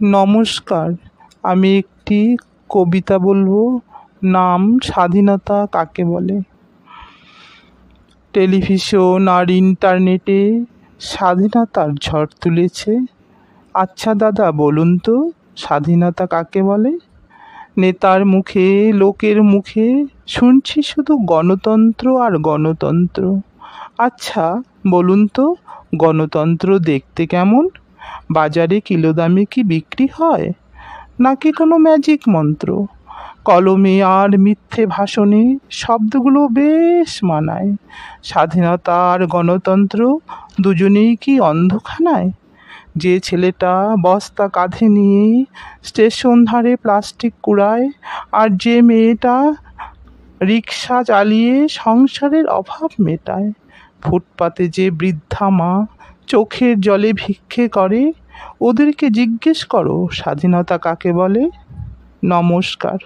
নমস্কার, আমি একটি কবিতা বলবো। নাম স্বাধীনতা কাকে বলে। টেলিভিশন আর ইন্টারনেটে স্বাধীনতার ঝড় তুলেছে। আচ্ছা দাদা বলুন তো, স্বাধীনতা কাকে বলে? নেতার মুখে, লোকের মুখে শুনছি শুধু গণতন্ত্র আর গণতন্ত্র। আচ্ছা বলুন তো, গণতন্ত্র দেখতে কেমন? বাজারে কিলো দামে কি বিক্রি হয়, নাকি কোনো ম্যাজিক মন্ত্র? কলমে আর মিথ্যে ভাষণে শব্দগুলো বেশ মানায়। স্বাধীনতা আর গণতন্ত্র দুজনেই কি অন্ধখানায়? যে ছেলেটা বস্তা কাঁধে নিয়ে স্টেশন ধারে প্লাস্টিক কুড়ায়, আর যে মেয়েটা রিক্সা চালিয়ে সংসারের অভাব মেটায়। ফুটপাতে যে বৃদ্ধা মা চোখের জলে ভিক্ষে করে, ওদেরকে জিজ্ঞেস করো স্বাধীনতা কাকে বলে। নমস্কার।